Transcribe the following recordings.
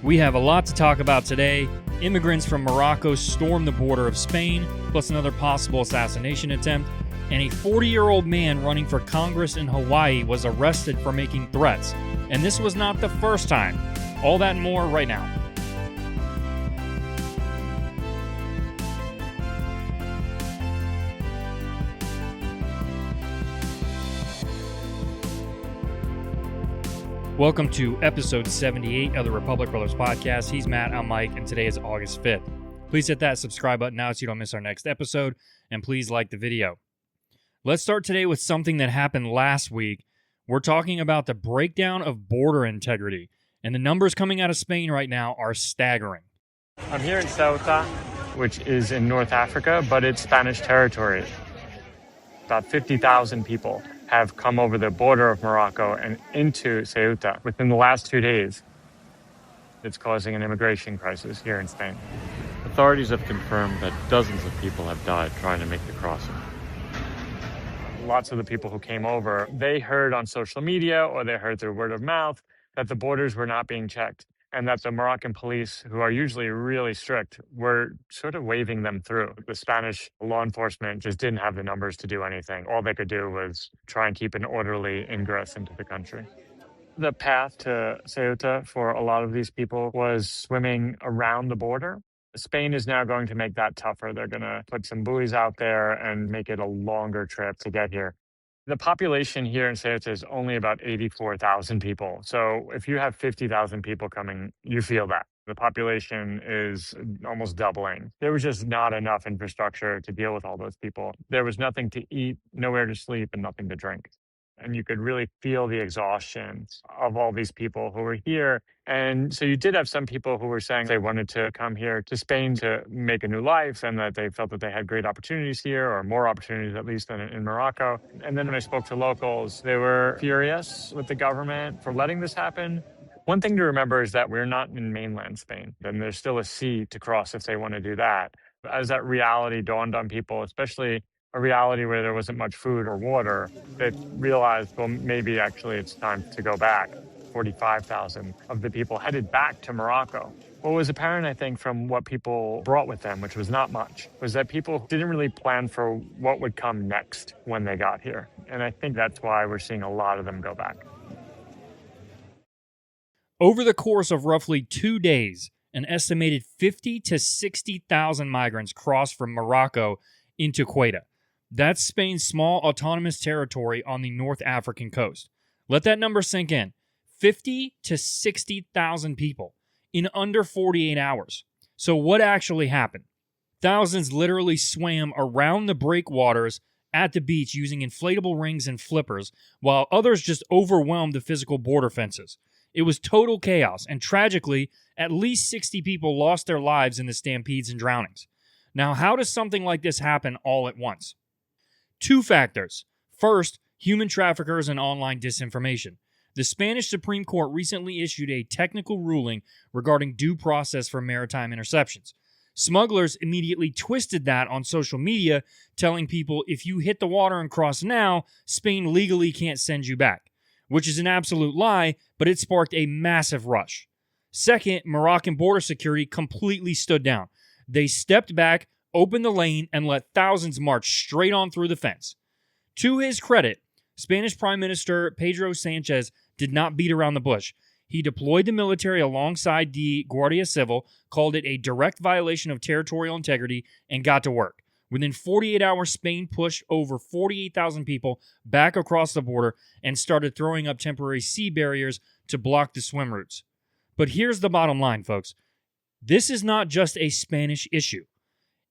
We have a lot to talk about today. Immigrants from Morocco stormed the border of Spain, plus another possible assassination attempt, and a 40-year-old man running for Congress in Hawaii was arrested for making threats. And this was not the first time. All that and more right now. Welcome to episode 78 of the Republic Brothers podcast. He's Matt, I'm Mike, and today is August 5th. Please hit that subscribe button now so you don't miss our next episode, and please like the video. Let's start today with something that happened last week. We're talking about the breakdown of border integrity, and the numbers coming out of Spain right now are staggering. I'm here in Ceuta, which is in North Africa, but it's Spanish territory. About 50,000 people have come over the border of Morocco and into Ceuta within the last 2 days. It's causing an immigration crisis here in Spain. Authorities have confirmed that dozens of people have died trying to make the crossing. Lots of the people who came over, they heard on social media or they heard through word of mouth that the borders were not being checked and that the Moroccan police, who are usually really strict, were sort of waving them through. The Spanish law enforcement just didn't have the numbers to do anything. All they could do was try and keep an orderly ingress into the country. The path to Ceuta for a lot of these people was swimming around the border. Spain is now going to make that tougher. They're going to put some buoys out there and make it a longer trip to get here. The population here in Ceuta is only about 84,000 people. So if you have 50,000 people coming, you feel that. The population is almost doubling. There was just not enough infrastructure to deal with all those people. There was nothing to eat, nowhere to sleep, and nothing to drink. And you could really feel the exhaustion of all these people who were here. And so you did have some people who were saying they wanted to come here to Spain to make a new life and that they felt that they had great opportunities here, or more opportunities at least than in Morocco. And then when I spoke to locals, they were furious with the government for letting this happen. One thing to remember is that we're not in mainland Spain, and there's still a sea to cross if they want to do that. As that reality dawned on people, especially a reality where there wasn't much food or water, they realized, well, maybe actually it's time to go back. 45,000 of the people headed back to Morocco. What was apparent, I think, from what people brought with them, which was not much, was that people didn't really plan for what would come next when they got here. And I think that's why we're seeing a lot of them go back. Over the course of roughly 2 days, an estimated 50 to 60,000 migrants crossed from Morocco into Ceuta. That's Spain's small autonomous territory on the North African coast. Let that number sink in. 50 to 60,000 people in under 48 hours. So what actually happened? Thousands literally swam around the breakwaters at the beach using inflatable rings and flippers, while others just overwhelmed the physical border fences. It was total chaos, and tragically, at least 60 people lost their lives in the stampedes and drownings. Now, how does something like this happen all at once? Two factors. First, human traffickers and online disinformation. The Spanish Supreme Court recently issued a technical ruling regarding due process for maritime interceptions. Smugglers immediately twisted that on social media, telling people if you hit the water and cross now, Spain legally can't send you back, which is an absolute lie, but it sparked a massive rush. Second, Moroccan border security completely stood down. They stepped back, opened the lane, and let thousands march straight on through the fence. To his credit, Spanish Prime Minister Pedro Sanchez did not beat around the bush. He deployed the military alongside the Guardia Civil, called it a direct violation of territorial integrity, and got to work. Within 48 hours, Spain pushed over 48,000 people back across the border and started throwing up temporary sea barriers to block the swim routes. But here's the bottom line, folks. This is not just a Spanish issue.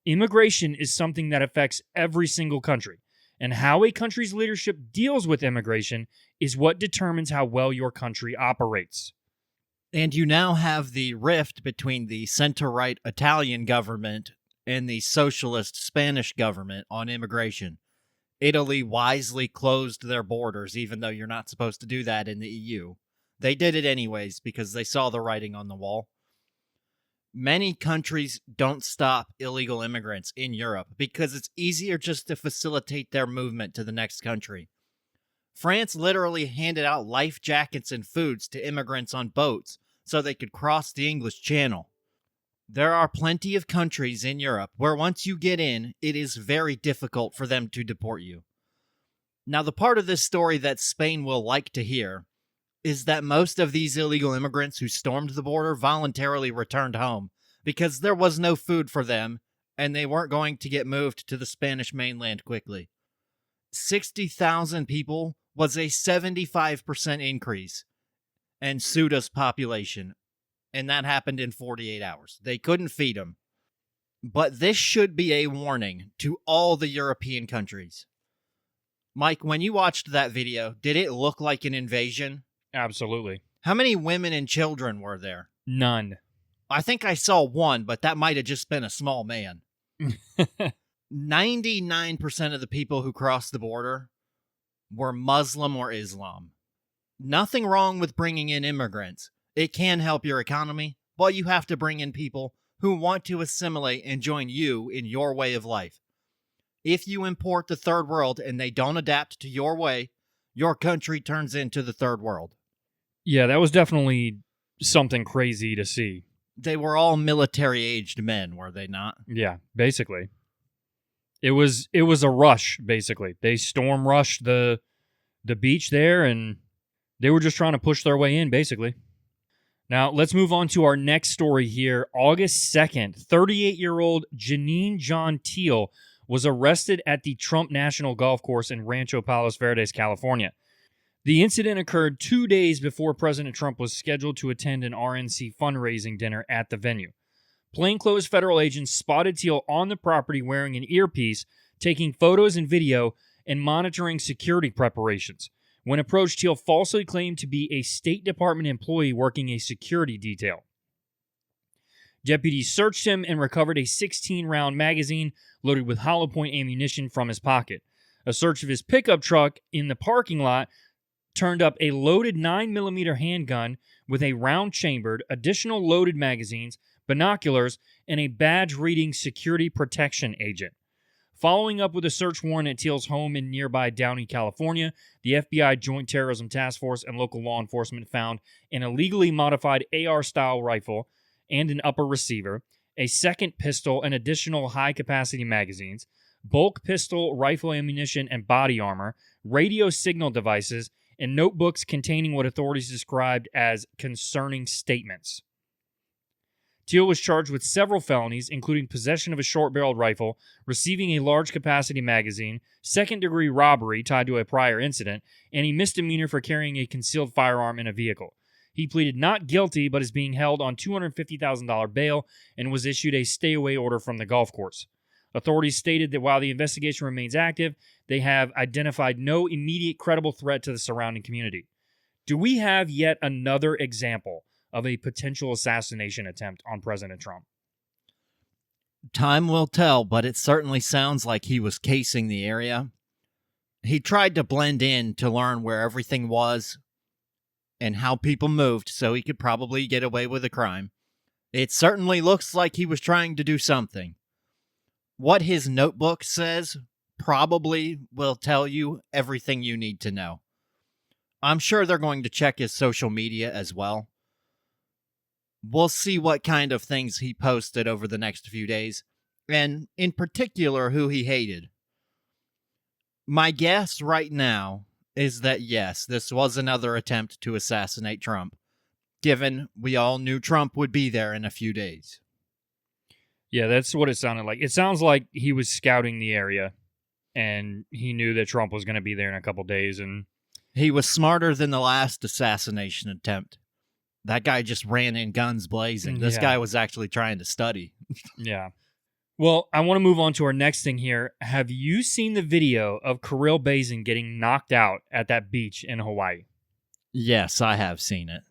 Immigration is something that affects every single country, and how a country's leadership deals with immigration is what determines how well your country operates. And you now have the rift between the center-right Italian government and the socialist Spanish government on immigration. Italy wisely closed their borders, even though you're not supposed to do that in the EU. They did it anyways because they saw the writing on the wall. Many countries don't stop illegal immigrants in Europe because it's easier just to facilitate their movement to the next country. France literally handed out life jackets and foods to immigrants on boats so they could cross the English Channel. There are plenty of countries in Europe where once you get in, it is very difficult for them to deport you. Now, the part of this story that Spain will like to hear is that most of these illegal immigrants who stormed the border voluntarily returned home because there was no food for them and they weren't going to get moved to the Spanish mainland quickly. 60,000 people was a 75% increase in Ceuta's population, and that happened in 48 hours. They couldn't feed them. But this should be a warning to all the European countries. Mike, when you watched that video, did it look like an invasion? Absolutely. How many women and children were there? None. I think I saw one, but that might have just been a small man. 99% of the people who crossed the border were Muslim or Islam. Nothing wrong with bringing in immigrants. It can help your economy, but you have to bring in people who want to assimilate and join you in your way of life. If you import the third world and they don't adapt to your way, your country turns into the third world. Yeah, that was definitely something crazy to see. They were all military-aged men, were they not? Yeah, basically. It was a rush, basically. They storm rushed the beach there, and they were just trying to push their way in, basically. Now, let's move on to our next story here. August 2nd, 38-year-old Janine John Teal was arrested at the Trump National Golf Course in Rancho Palos Verdes, California. The incident occurred 2 days before President Trump was scheduled to attend an RNC fundraising dinner at the venue. Plainclothes federal agents spotted Teal on the property wearing an earpiece, taking photos and video, and monitoring security preparations. When approached, Teal falsely claimed to be a State Department employee working a security detail. Deputies searched him and recovered a 16-round magazine loaded with hollow point ammunition from his pocket. A search of his pickup truck in the parking lot turned up a loaded 9mm handgun with a round-chambered, additional loaded magazines, binoculars, and a badge-reading security protection agent. Following up with a search warrant at Teal's home in nearby Downey, California, the FBI Joint Terrorism Task Force and local law enforcement found an illegally modified AR-style rifle and an upper receiver, a second pistol and additional high-capacity magazines, bulk pistol, rifle ammunition, and body armor, radio signal devices, and notebooks containing what authorities described as concerning statements. Teal was charged with several felonies, including possession of a short-barreled rifle, receiving a large-capacity magazine, second-degree robbery tied to a prior incident, and a misdemeanor for carrying a concealed firearm in a vehicle. He pleaded not guilty, but is being held on $250,000 bail and was issued a stay-away order from the golf course. Authorities stated that while the investigation remains active, they have identified no immediate credible threat to the surrounding community. Do we have yet another example of a potential assassination attempt on President Trump? Time will tell, but it certainly sounds like he was casing the area. He tried to blend in to learn where everything was and how people moved so he could probably get away with a crime. It certainly looks like he was trying to do something. What his notebook says probably will tell you everything you need to know. I'm sure they're going to check his social media as well. We'll see what kind of things he posted over the next few days, and in particular, who he hated. My guess right now is that yes, this was another attempt to assassinate Trump, given we all knew Trump would be there in a few days. Yeah, that's what it sounded like. It sounds like he was scouting the area, and he knew that Trump was going to be there in a couple days. And he was smarter than the last assassination attempt. That guy just ran in guns blazing. This guy was actually trying to study. Yeah. Well, I want to move on to our next thing here. Have you seen the video of Kirill Bazin getting knocked out at that beach in Hawaii? Yes, I have seen it.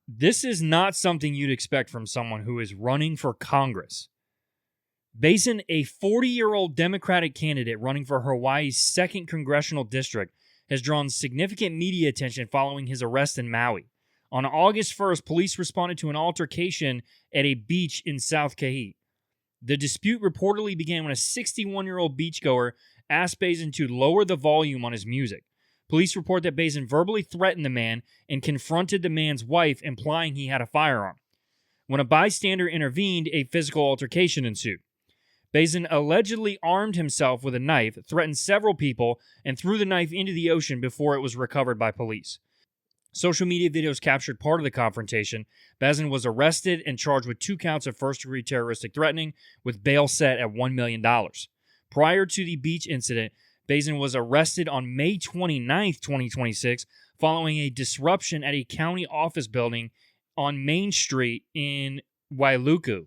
This is not something you'd expect from someone who is running for Congress. Bazin, a 40-year-old Democratic candidate running for Hawaii's 2nd Congressional District, has drawn significant media attention following his arrest in Maui. On August 1st, police responded to an altercation at a beach in South Kauai. The dispute reportedly began when a 61-year-old beachgoer asked Bazin to lower the volume on his music. Police report that Bazin verbally threatened the man and confronted the man's wife, implying he had a firearm. When a bystander intervened, a physical altercation ensued. Bazin allegedly armed himself with a knife, threatened several people, and threw the knife into the ocean before it was recovered by police. Social media videos captured part of the confrontation. Bazin was arrested and charged with 2 counts of first-degree terroristic threatening, with bail set at $1 million. Prior to the beach incident, Bazin was arrested on May 29, 2026, following a disruption at a county office building on Main Street in Wailuku.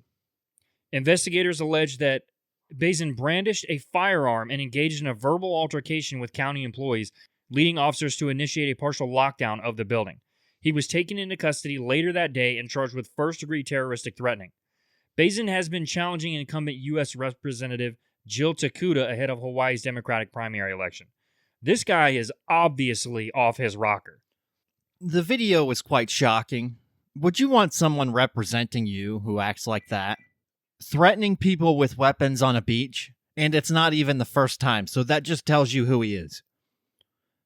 Investigators allege that Bazin brandished a firearm and engaged in a verbal altercation with county employees, leading officers to initiate a partial lockdown of the building. He was taken into custody later that day and charged with first-degree terroristic threatening. Bazin has been challenging incumbent U.S. Representative Jill Takuda ahead of Hawaii's Democratic primary election. This guy is obviously off his rocker. The video was quite shocking. Would you want someone representing you who acts like that? Threatening people with weapons on a beach, and it's not even the first time, so that just tells you who he is.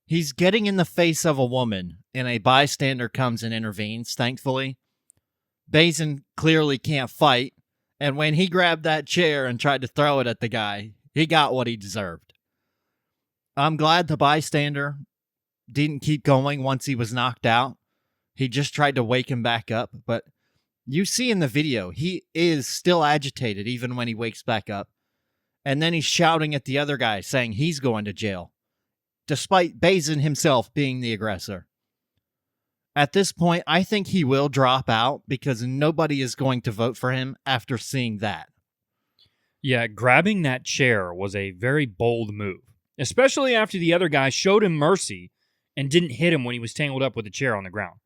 He's getting in the face of a woman, and a bystander comes and intervenes, thankfully. Bazin clearly can't fight, and when he grabbed that chair and tried to throw it at the guy, he got what he deserved. I'm glad the bystander didn't keep going once he was knocked out. He just tried to wake him back up, but you see in the video, he is still agitated even when he wakes back up. And then he's shouting at the other guy, saying he's going to jail, despite Bazin himself being the aggressor. At this point, I think he will drop out because nobody is going to vote for him after seeing that. Yeah, grabbing that chair was a very bold move, especially after the other guy showed him mercy and didn't hit him when he was tangled up with the chair on the ground.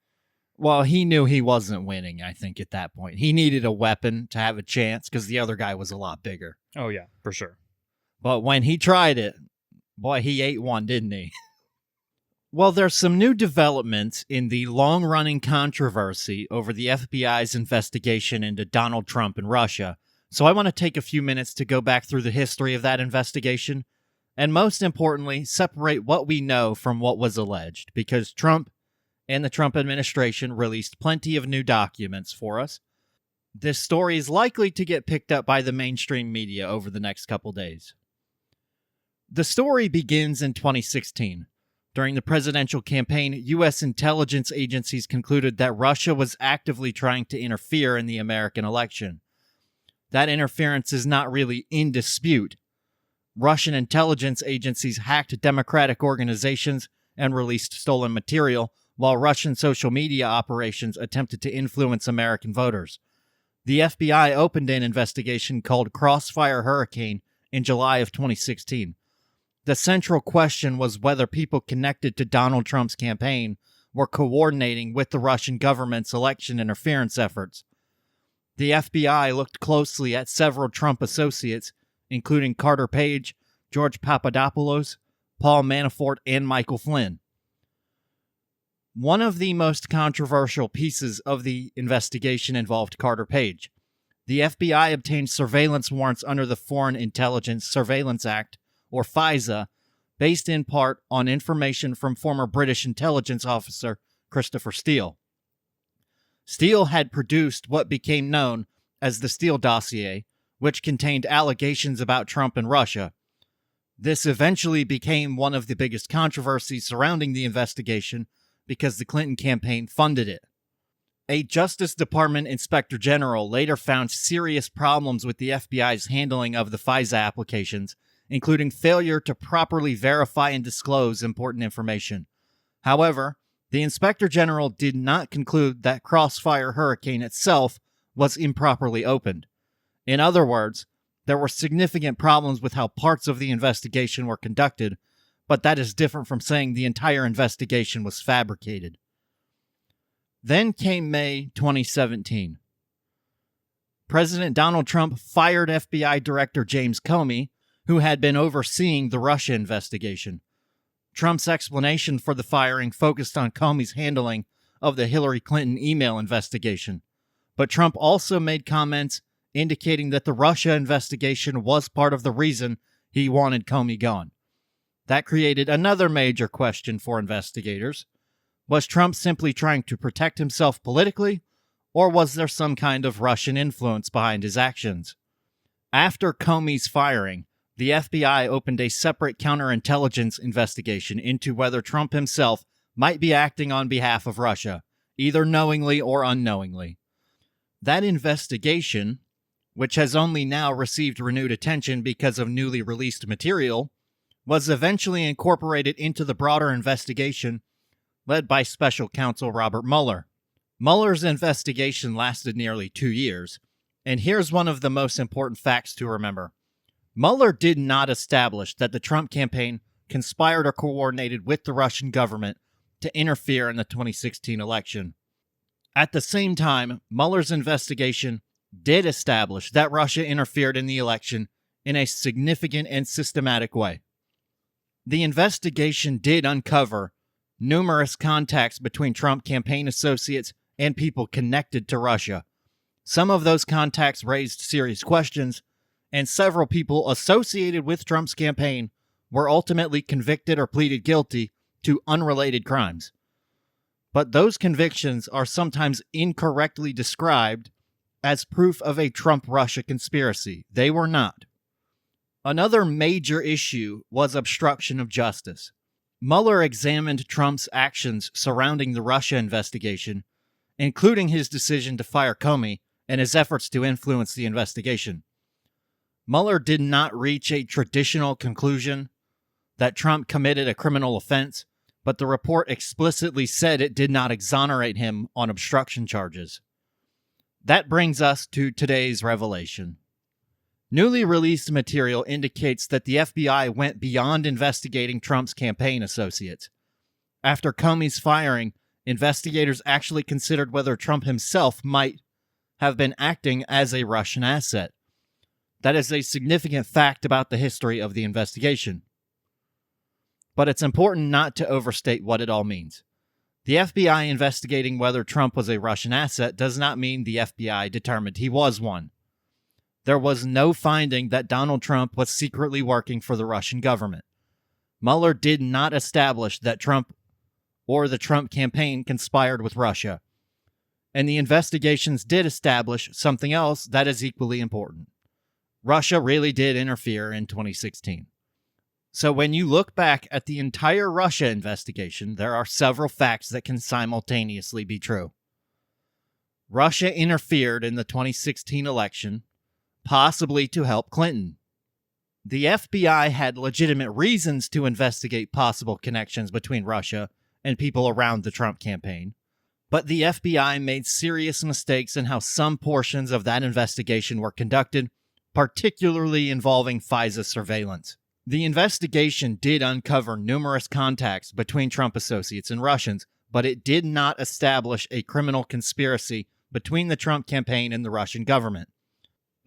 Well, he knew he wasn't winning, I think, at that point. He needed a weapon to have a chance because the other guy was a lot bigger. Oh, yeah, for sure. But when he tried it, boy, he ate one, didn't he? Well, there's some new developments in the long-running controversy over the FBI's investigation into Donald Trump and Russia. So I want to take a few minutes to go back through the history of that investigation, and most importantly, separate what we know from what was alleged, because Trump and the Trump administration released plenty of new documents for us. This story is likely to get picked up by the mainstream media over the next couple days. The story begins in 2016. During the presidential campaign, U.S. intelligence agencies concluded that Russia was actively trying to interfere in the American election. That interference is not really in dispute. Russian intelligence agencies hacked democratic organizations and released stolen material, while Russian social media operations attempted to influence American voters. The FBI opened an investigation called Crossfire Hurricane in July of 2016. The central question was whether people connected to Donald Trump's campaign were coordinating with the Russian government's election interference efforts. The FBI looked closely at several Trump associates, including Carter Page, George Papadopoulos, Paul Manafort, and Michael Flynn. One of the most controversial pieces of the investigation involved Carter Page. The FBI obtained surveillance warrants under the Foreign Intelligence Surveillance Act, or FISA, based in part on information from former British intelligence officer Christopher Steele. Steele had produced what became known as the Steele dossier, which contained allegations about Trump and Russia. This eventually became one of the biggest controversies surrounding the investigation because the Clinton campaign funded it. A Justice Department Inspector General later found serious problems with the FBI's handling of the FISA applications, including failure to properly verify and disclose important information. However, the Inspector General did not conclude that Crossfire Hurricane itself was improperly opened. In other words, there were significant problems with how parts of the investigation were conducted, but that is different from saying the entire investigation was fabricated. Then came May 2017. President Donald Trump fired FBI Director James Comey, who had been overseeing the Russia investigation. Trump's explanation for the firing focused on Comey's handling of the Hillary Clinton email investigation, but Trump also made comments indicating that the Russia investigation was part of the reason he wanted Comey gone. That created another major question for investigators. Was Trump simply trying to protect himself politically, or was there some kind of Russian influence behind his actions? After Comey's firing, the FBI opened a separate counterintelligence investigation into whether Trump himself might be acting on behalf of Russia, either knowingly or unknowingly. That investigation, which has only now received renewed attention because of newly released material, was eventually incorporated into the broader investigation led by Special Counsel Robert Mueller. Mueller's investigation lasted nearly 2 years, and here's one of the most important facts to remember. Mueller did not establish that the Trump campaign conspired or coordinated with the Russian government to interfere in the 2016 election. At the same time, Mueller's investigation did establish that Russia interfered in the election in a significant and systematic way. The investigation did uncover numerous contacts between Trump campaign associates and people connected to Russia. Some of those contacts raised serious questions, and several people associated with Trump's campaign were ultimately convicted or pleaded guilty to unrelated crimes. But those convictions are sometimes incorrectly described as proof of a Trump-Russia conspiracy. They were not. Another major issue was obstruction of justice. Mueller examined Trump's actions surrounding the Russia investigation, including his decision to fire Comey and his efforts to influence the investigation. Mueller did not reach a traditional conclusion that Trump committed a criminal offense, but the report explicitly said it did not exonerate him on obstruction charges. That brings us to today's revelation. Newly released material indicates that the FBI went beyond investigating Trump's campaign associates. After Comey's firing, investigators actually considered whether Trump himself might have been acting as a Russian asset. That is a significant fact about the history of the investigation. But it's important not to overstate what it all means. The FBI investigating whether Trump was a Russian asset does not mean the FBI determined he was one. There was no finding that Donald Trump was secretly working for the Russian government. Mueller did not establish that Trump or the Trump campaign conspired with Russia. And the investigations did establish something else that is equally important. Russia really did interfere in 2016. So when you look back at the entire Russia investigation, there are several facts that can simultaneously be true. Russia interfered in the 2016 election, possibly to help Clinton. The FBI had legitimate reasons to investigate possible connections between Russia and people around the Trump campaign, but the FBI made serious mistakes in how some portions of that investigation were conducted, particularly involving FISA surveillance. The investigation did uncover numerous contacts between Trump associates and Russians, but it did not establish a criminal conspiracy between the Trump campaign and the Russian government.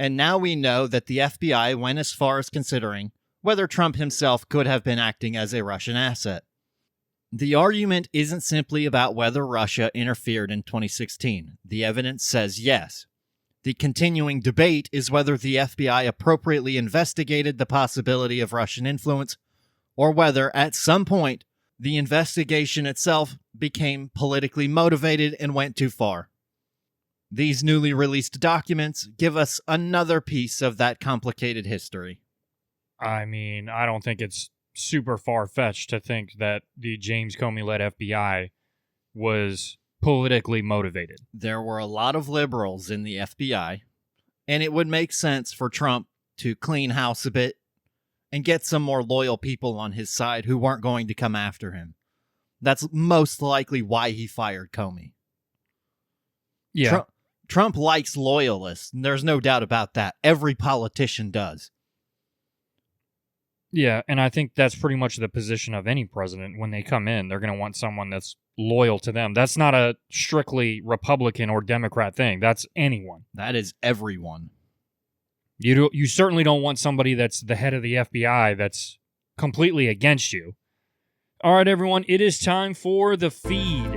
And now we know that the FBI went as far as considering whether Trump himself could have been acting as a Russian asset. The argument isn't simply about whether Russia interfered in 2016. The evidence says yes. The continuing debate is whether the FBI appropriately investigated the possibility of Russian influence, or whether, at some point, the investigation itself became politically motivated and went too far. These newly released documents give us another piece of that complicated history. I mean, I don't think it's super far-fetched to think that the James Comey-led FBI was politically motivated. There were a lot of liberals in the FBI, and it would make sense for Trump to clean house a bit and get some more loyal people on his side who weren't going to come after him. That's most likely why he fired Comey. Yeah. Trump likes loyalists, and there's no doubt about that. Every politician does. Yeah, and I think that's pretty much the position of any president. When they come in, they're going to want someone that's loyal to them. That's not a strictly Republican or Democrat thing. That's anyone. That is everyone. You certainly don't want somebody that's the head of the FBI that's completely against you. All right, everyone, it is time for the feed.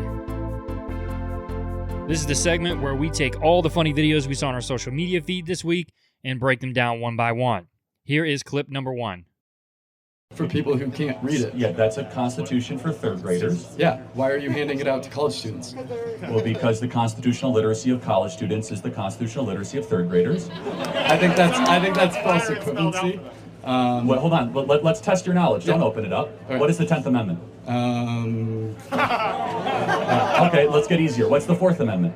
This is the segment where we take all the funny videos we saw on our social media feed this week and break them down one by one. Here is clip number 1. for people who can't read it. Yeah, that's a constitution for third graders. Yeah, why are you handing it out to college students? Well, because the constitutional literacy of college students is the constitutional literacy of third graders. I think that's false equivalency. Well, hold on. Let's test your knowledge. Don't open it up. right. What is the 10th Amendment? Okay, let's get easier. What's the 4th Amendment?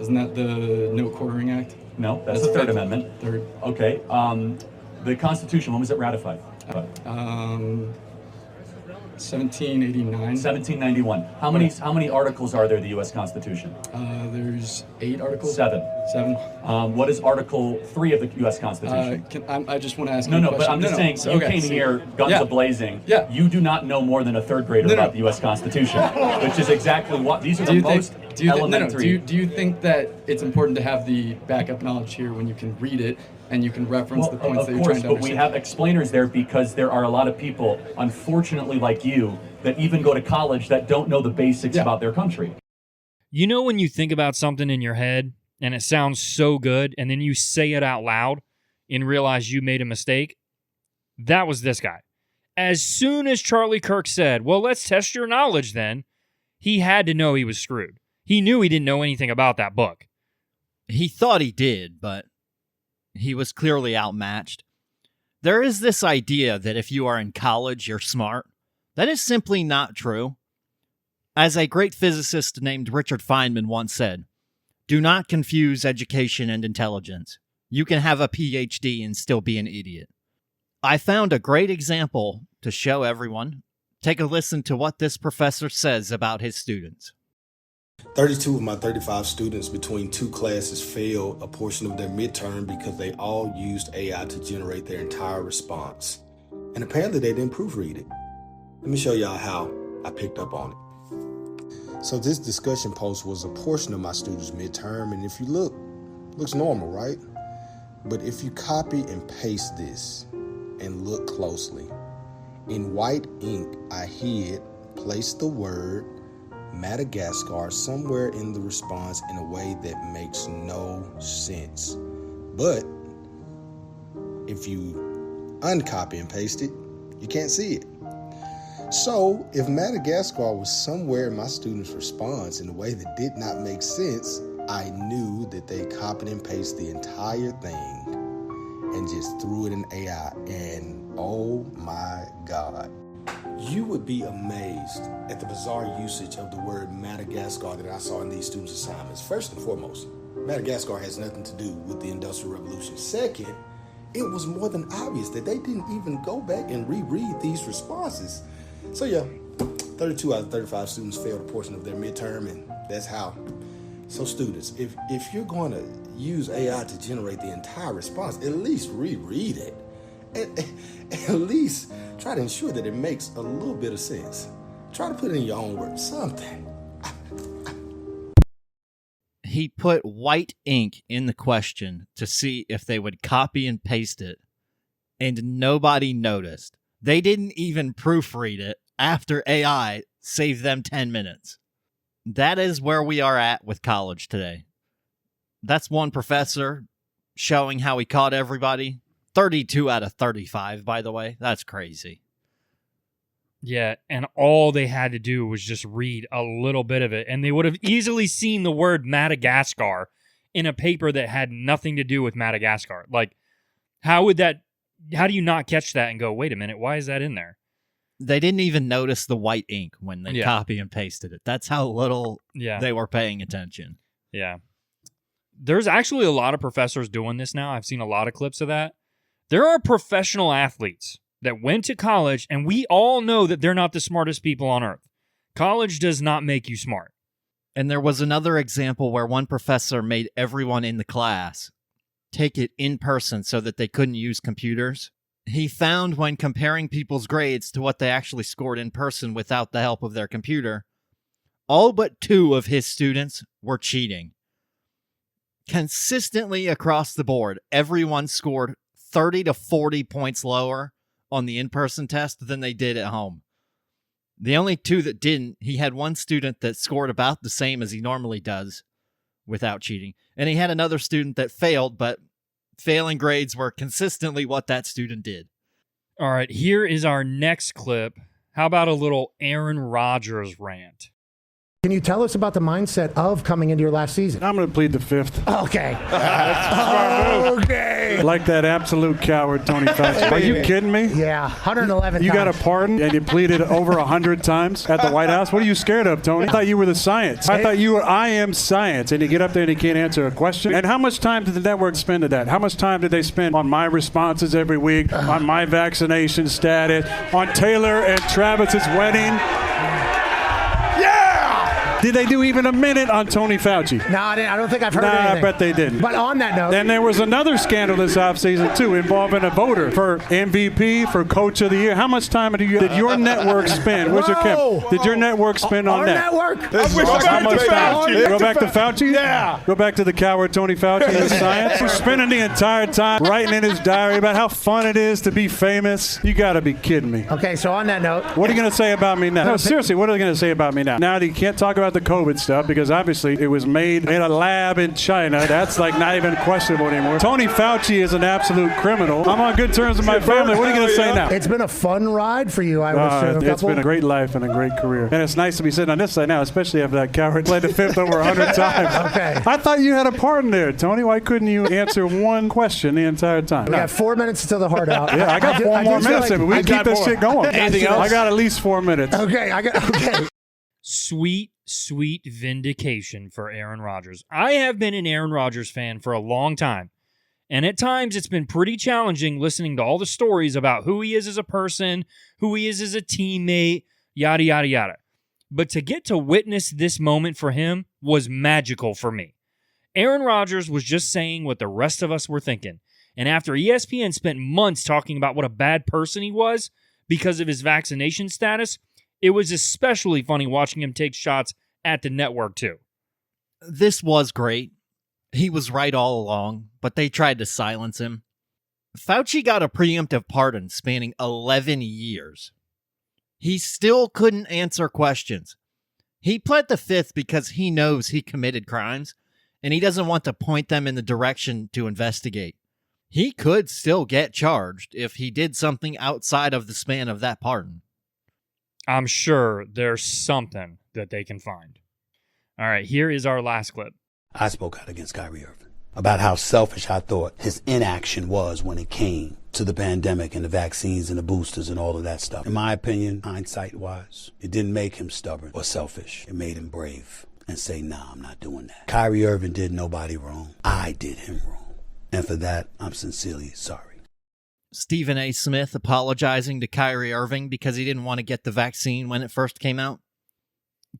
Isn't that the No Quartering Act? No, that's the 3rd Amendment. Third. Okay. The Constitution, when was it ratified? 1789. 1791. How many articles are there in the U.S. Constitution? There's 8 articles. 7. 7. What is Article 3 of the U.S. Constitution? I just want to ask. No, but I'm just saying, you came here guns a-blazing. Yeah. You do not know more than a third grader about the U.S. Constitution, which is exactly what these are the most elementary. Do you think that it's important to have the backup knowledge here when you can read it and you can reference the points that you're trying to understand? But we have explainers there because there are a lot of people, unfortunately like you, that even go to college that don't know the basics about their country. You know when you think about something in your head and it sounds so good and then you say it out loud and realize you made a mistake? That was this guy. As soon as Charlie Kirk said, well, let's test your knowledge then, he had to know he was screwed. He knew he didn't know anything about that book. He thought he did, but he was clearly outmatched. There is this idea that if you are in college, you're smart. That is simply not true. As a great physicist named Richard Feynman once said, do not confuse education and intelligence. You can have a PhD and still be an idiot. I found a great example to show everyone. Take a listen to what this professor says about his students. 32 of my 35 students between 2 classes failed a portion of their midterm because they all used AI to generate their entire response. And apparently they didn't proofread it. Let me show y'all how I picked up on it. So this discussion post was a portion of my students' midterm, and if you look, it looks normal, right? But if you copy and paste this and look closely, in white ink I placed the word Madagascar somewhere in the response in a way that makes no sense. But if you uncopy and paste it, you can't see it. So if Madagascar was somewhere in my student's response in a way that did not make sense, I knew that they copied and pasted the entire thing and just threw it in AI. And oh my God. You would be amazed at the bizarre usage of the word Madagascar that I saw in these students' assignments. First and foremost, Madagascar has nothing to do with the Industrial Revolution. Second, it was more than obvious that they didn't even go back and reread these responses. So yeah, 32 out of 35 students failed a portion of their midterm, and that's how. So students, if you're going to use AI to generate the entire response, at least reread it. At least try to ensure that it makes a little bit of sense. Try to put it in your own words, something. He put white ink in the question to see if they would copy and paste it, and nobody noticed. They didn't even proofread it after AI saved them 10 minutes. That is where we are at with college today. That's one professor showing how he caught everybody. 32 out of 35, by the way. That's crazy. Yeah, and all they had to do was just read a little bit of it, and they would have easily seen the word Madagascar in a paper that had nothing to do with Madagascar. Like, how do you not catch that and go, wait a minute, why is that in there? They didn't even notice the white ink when they copy and pasted it. That's how little they were paying attention. Yeah. There's actually a lot of professors doing this now. I've seen a lot of clips of that. There are professional athletes that went to college, and we all know that they're not the smartest people on earth. College does not make you smart. And there was another example where one professor made everyone in the class take it in person so that they couldn't use computers. He found when comparing people's grades to what they actually scored in person without the help of their computer, all but 2 of his students were cheating. Consistently across the board, everyone scored 30 to 40 points lower on the in-person test than they did at home. The only 2 that didn't, he had one student that scored about the same as he normally does without cheating. And he had another student that failed, but failing grades were consistently what that student did. All right, here is our next clip. How about a little Aaron Rodgers rant? Can you tell us about the mindset of coming into your last season? I'm going to plead the fifth. Okay. Okay. Like that absolute coward, Tony Fauci. Are you kidding me? Yeah, 111 You times. got a pardon and you pleaded over 100 times at the White House? What are you scared of, Tony? I thought you were the science. I thought you were I am science. And you get up there and you can't answer a question. And how much time did the network spend at that? How much time did they spend on my responses every week, on my vaccination status, on Taylor and Travis's wedding? Did they do even a minute on Tony Fauci? No, I don't think I've heard anything. I bet they didn't. But on that note. And there was another scandal this offseason, too, involving a voter for MVP, for Coach of the Year. How much time did your network spend? Where's your camp? Did your network spend on our that? network? How much time? Go back to Fauci? Yeah. Go back to the coward Tony Fauci and his science? He's spending the entire time writing in his diary about how fun it is to be famous. You got to be kidding me. Okay, so on that note. What are you going to say about me now? No, seriously, what are they going to say about me now? Now you can't talk about the COVID stuff because obviously it was made in a lab in China. That's like not even questionable anymore. Tony Fauci is an absolute criminal. I'm on good terms with my family. What are you going to say now? It's been a fun ride for you, I would assume. It's been a great life and a great career. And it's nice to be sitting on this side now, especially after that coward played the fifth over 100 times. Okay. I thought you had a pardon there, Tony. Why couldn't you answer one question the entire time? We got 4 minutes until the heart out. Yeah, I got 4 more minutes. We can keep this shit going. Anything else? I got at least 4 minutes. Okay. Sweet, sweet vindication for Aaron Rodgers. I have been an Aaron Rodgers fan for a long time, and at times it's been pretty challenging listening to all the stories about who he is as a person, who he is as a teammate, yada, yada, yada. But to get to witness this moment for him was magical for me. Aaron Rodgers was just saying what the rest of us were thinking, and after ESPN spent months talking about what a bad person he was because of his vaccination status, it was especially funny watching him take shots at the network, too. This was great. He was right all along, but they tried to silence him. Fauci got a preemptive pardon spanning 11 years. He still couldn't answer questions. He pled the fifth because he knows he committed crimes, and he doesn't want to point them in the direction to investigate. He could still get charged if he did something outside of the span of that pardon. I'm sure there's something that they can find. All right, here is our last clip. I spoke out against Kyrie Irving about how selfish I thought his inaction was when it came to the pandemic and the vaccines and the boosters and all of that stuff. In my opinion, hindsight-wise, it didn't make him stubborn or selfish. It made him brave and say, nah, I'm not doing that. Kyrie Irving did nobody wrong. I did him wrong. And for that, I'm sincerely sorry. Stephen A. Smith apologizing to Kyrie Irving because he didn't want to get the vaccine when it first came out.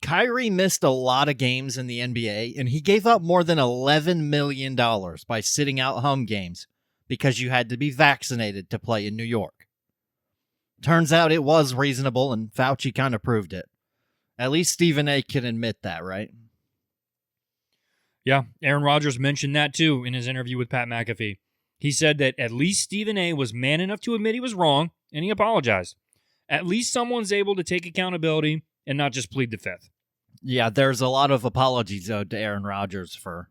Kyrie missed a lot of games in the NBA, and he gave up more than $11 million by sitting out home games because you had to be vaccinated to play in New York. Turns out it was reasonable, and Fauci kind of proved it. At least Stephen A. can admit that, right? Yeah, Aaron Rodgers mentioned that too in his interview with Pat McAfee. He said that at least Stephen A. was man enough to admit he was wrong, and he apologized. At least someone's able to take accountability and not just plead the fifth. Yeah, there's a lot of apologies owed to Aaron Rodgers for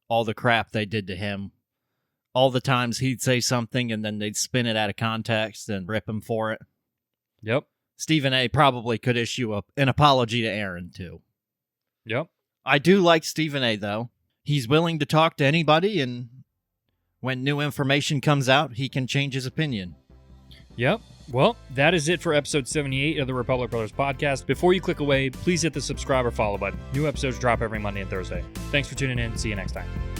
all the crap they did to him. All the times he'd say something and then they'd spin it out of context and rip him for it. Yep. Stephen A. probably could issue an apology to Aaron, too. Yep. I do like Stephen A., though. He's willing to talk to anybody, and when new information comes out, he can change his opinion. Yep. Well, that is it for episode 78 of the Republic Brothers podcast. Before you click away, please hit the subscribe or follow button. New episodes drop every Monday and Thursday. Thanks for tuning in. See you next time.